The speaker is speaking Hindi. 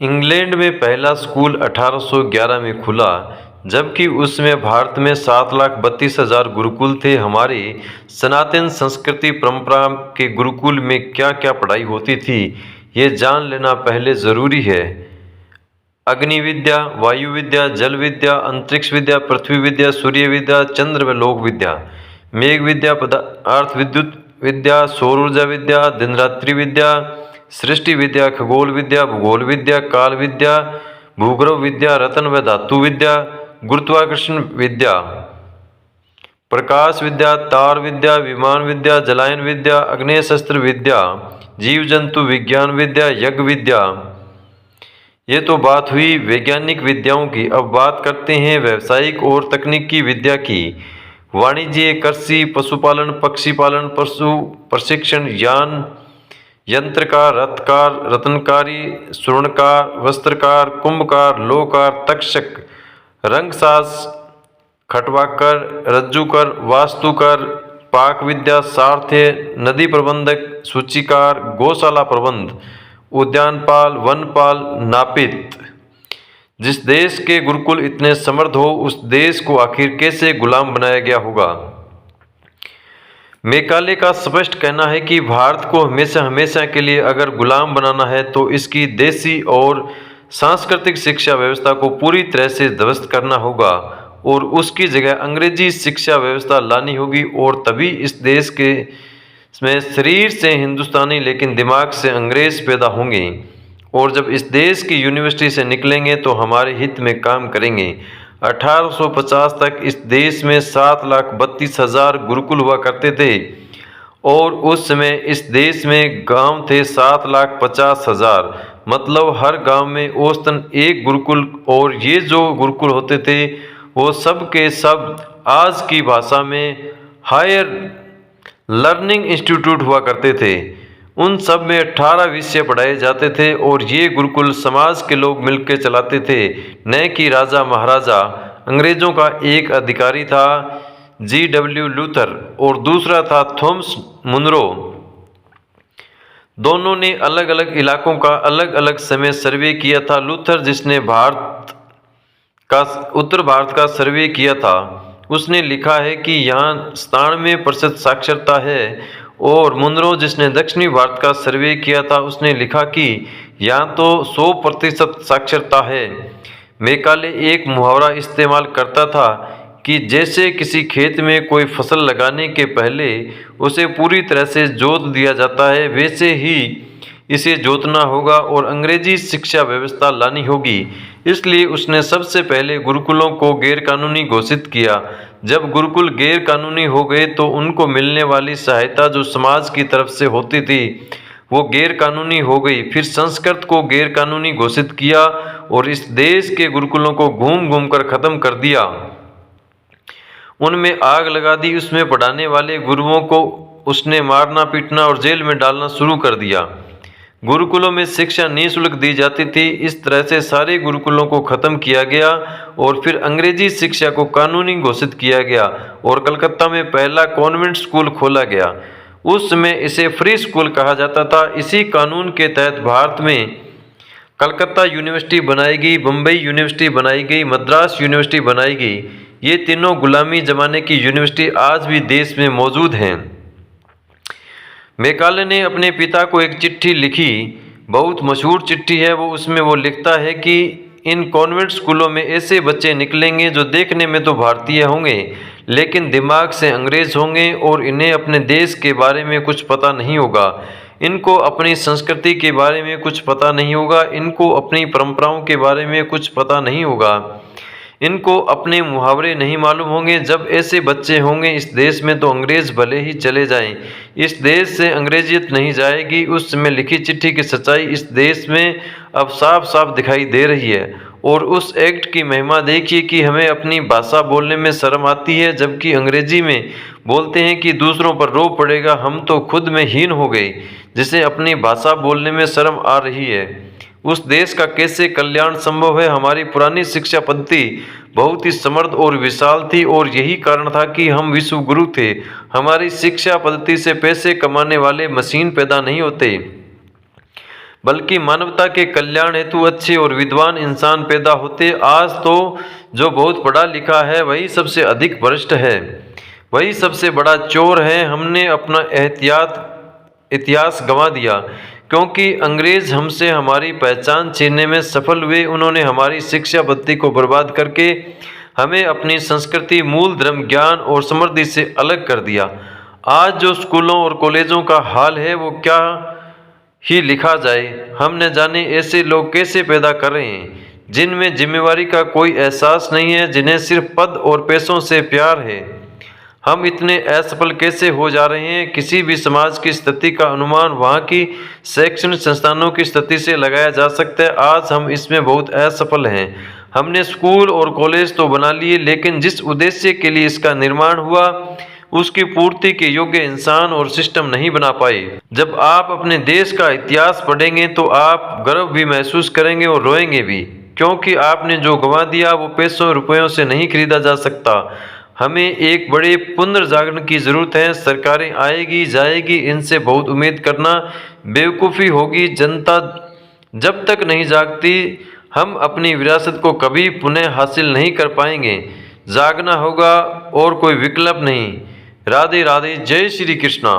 इंग्लैंड में पहला स्कूल 1811 में खुला, जबकि उसमें भारत में 7,32,000 गुरुकुल थे। हमारी सनातन संस्कृति परंपरा के गुरुकुल में क्या क्या पढ़ाई होती थी, ये जान लेना पहले ज़रूरी है। अग्नि विद्या, वायु विद्या, जल विद्या, अंतरिक्ष विद्या, पृथ्वी विद्या, सूर्य विद्या, चंद्र व लोक विद्या, मेघ विद्या, पदार्थ विद्युत विद्या, सौर ऊर्जा विद्या, दिन रात्रि विद्या, सृष्टि विद्या, खगोल विद्या, भूगोल विद्या, काल विद्या, भूगर्भ विद्या, रत्न व धातु विद्या, गुरुत्वाकर्षण विद्या, प्रकाश विद्या, तार विद्या, विमान विद्या, जलायन विद्या, अग्नेय शस्त्र विद्या, जीव जंतु विज्ञान विद्या, यज्ञ विद्या। ये तो बात हुई वैज्ञानिक विद्याओं की। अब बात करते हैं व्यावसायिक और तकनीकी विद्या की। वाणिज्य, कृषि, पशुपालन, पक्षी पालन, पशु प्रशिक्षण, यान, यंत्रकार, रथकार, रत्नकारी, स्वर्णकार, वस्त्रकार, कुंभकार, लोहकार, तक्षक, रंगसाज, खटवाकर, रज्जुकर, वास्तुकर, पाक विद्या, सारथ्य, नदी प्रबंधक, सूचीकार, गौशाला प्रबंध, उद्यानपाल, वनपाल, नापित। जिस देश के गुरुकुल इतने समृद्ध हो, उस देश को आखिर कैसे गुलाम बनाया गया होगा। मैकाले का स्पष्ट कहना है कि भारत को हमेशा हमेशा के लिए अगर गुलाम बनाना है तो इसकी देशी और सांस्कृतिक शिक्षा व्यवस्था को पूरी तरह से ध्वस्त करना होगा और उसकी जगह अंग्रेजी शिक्षा व्यवस्था लानी होगी, और तभी इस देश के में शरीर से हिंदुस्तानी लेकिन दिमाग से अंग्रेज पैदा होंगे, और जब इस देश की यूनिवर्सिटी से निकलेंगे तो हमारे हित में काम करेंगे। 1850 तक इस देश में 7,32,000 गुरुकुल हुआ करते थे, और उस समय इस देश में गांव थे 7,50,000, मतलब हर गांव में औसतन एक गुरुकुल। और ये जो गुरुकुल होते थे वो सब के सब आज की भाषा में हायर लर्निंग इंस्टीट्यूट हुआ करते थे। उन सब में 18 विषय पढ़ाए जाते थे, और ये गुरुकुल समाज के लोग मिलकर चलाते थे, न कि राजा महाराजा। अंग्रेजों का एक अधिकारी था G.W. लूथर और दूसरा था थॉमस मुनरो। दोनों ने अलग अलग इलाकों का अलग अलग समय सर्वे किया था। लूथर, जिसने उत्तर भारत का सर्वे किया था, उसने लिखा है कि यहाँ 97% साक्षरता है, और मुनरो, जिसने दक्षिणी भारत का सर्वे किया था, उसने लिखा कि यहाँ तो 100% साक्षरता है। मैकाले एक मुहावरा इस्तेमाल करता था कि जैसे किसी खेत में कोई फसल लगाने के पहले उसे पूरी तरह से जोत दिया जाता है, वैसे ही इसे जोतना होगा और अंग्रेजी शिक्षा व्यवस्था लानी होगी। इसलिए उसने सबसे पहले गुरुकुलों को गैरकानूनी घोषित किया। जब गुरुकुल गैर कानूनी हो गए तो उनको मिलने वाली सहायता जो समाज की तरफ से होती थी वो गैर कानूनी हो गई। फिर संस्कृत को गैर कानूनी घोषित किया और इस देश के गुरुकुलों को घूम घूम कर खत्म कर दिया, उनमें आग लगा दी। उसमें पढ़ाने वाले गुरुओं को उसने मारना पीटना और जेल में डालना शुरू कर दिया। गुरुकुलों में शिक्षा निःशुल्क दी जाती थी। इस तरह से सारे गुरुकुलों को खत्म किया गया और फिर अंग्रेजी शिक्षा को कानूनी घोषित किया गया और कलकत्ता में पहला कॉन्वेंट स्कूल खोला गया। उस समय इसे फ्री स्कूल कहा जाता था। इसी कानून के तहत भारत में कलकत्ता यूनिवर्सिटी बनाई गई, बम्बई यूनिवर्सिटी बनाई गई, मद्रास यूनिवर्सिटी बनाई गई। ये तीनों गुलामी जमाने की यूनिवर्सिटी आज भी देश में मौजूद हैं। मैकाले ने अपने पिता को एक चिट्ठी लिखी, बहुत मशहूर चिट्ठी है वो। उसमें वो लिखता है कि इन कॉन्वेंट स्कूलों में ऐसे बच्चे निकलेंगे जो देखने में तो भारतीय होंगे लेकिन दिमाग से अंग्रेज होंगे और इन्हें अपने देश के बारे में कुछ पता नहीं होगा, इनको अपनी संस्कृति के बारे में कुछ पता नहीं होगा, इनको अपनी परंपराओं के बारे में कुछ पता नहीं होगा, इनको अपने मुहावरे नहीं मालूम होंगे। जब ऐसे बच्चे होंगे इस देश में तो अंग्रेज भले ही चले जाएं, इस देश से अंग्रेजियत नहीं जाएगी। उस समय लिखी चिट्ठी की सच्चाई इस देश में अब साफ साफ दिखाई दे रही है। और उस एक्ट की महिमा देखिए कि हमें अपनी भाषा बोलने में शर्म आती है, जबकि अंग्रेजी में बोलते हैं कि दूसरों पर रोब पड़ेगा। हम तो खुद में हीन हो गए जिसे अपनी भाषा बोलने में शर्म आ रही है। उस देश का कैसे कल्याण संभव है। हमारी पुरानी शिक्षा पद्धति बहुत ही समृद्ध और विशाल थी और यही कारण था कि हम विश्व गुरु थे। हमारी शिक्षा पद्धति से पैसे कमाने वाले मशीन पैदा नहीं होते। बल्कि मानवता के कल्याण हेतु अच्छे और विद्वान इंसान पैदा होते। आज तो जो बहुत पढ़ा लिखा है वही सबसे अधिक भ्रष्ट है, वही सबसे बड़ा चोर है। हमने अपना इतिहास गंवा दिया क्योंकि अंग्रेज हमसे हमारी पहचान छीनने में सफल हुए। उन्होंने हमारी शिक्षा पद्धति को बर्बाद करके हमें अपनी संस्कृति, मूल धर्म, ज्ञान और समृद्धि से अलग कर दिया। आज जो स्कूलों और कॉलेजों का हाल है वो क्या ही लिखा जाए। हम न जाने ऐसे लोग कैसे पैदा कर रहे हैं जिनमें जिम्मेवारी का कोई एहसास नहीं है, जिन्हें सिर्फ पद और पैसों से प्यार है। हम इतने असफल कैसे हो जा रहे हैं? किसी भी समाज की स्थिति का अनुमान वहाँ की शैक्षणिक संस्थानों की स्थिति से लगाया जा सकता है। आज हम इसमें बहुत असफल हैं। हमने स्कूल और कॉलेज तो बना लिए, लेकिन जिस उद्देश्य के लिए इसका निर्माण हुआ उसकी पूर्ति के योग्य इंसान और सिस्टम नहीं बना पाए। जब आप अपने देश का इतिहास पढ़ेंगे तो आप गर्व भी महसूस करेंगे और रोएंगे भी, क्योंकि आपने जो गंवा दिया वो पैसों रुपयों से नहीं खरीदा जा सकता। हमें एक बड़े पुनर्जागरण की जरूरत है। सरकारें आएगी जाएगी, इनसे बहुत उम्मीद करना बेवकूफ़ी होगी। जनता जब तक नहीं जागती हम अपनी विरासत को कभी पुनः हासिल नहीं कर पाएंगे। जागना होगा और कोई विकल्प नहीं। राधे राधे, जय श्री कृष्णा।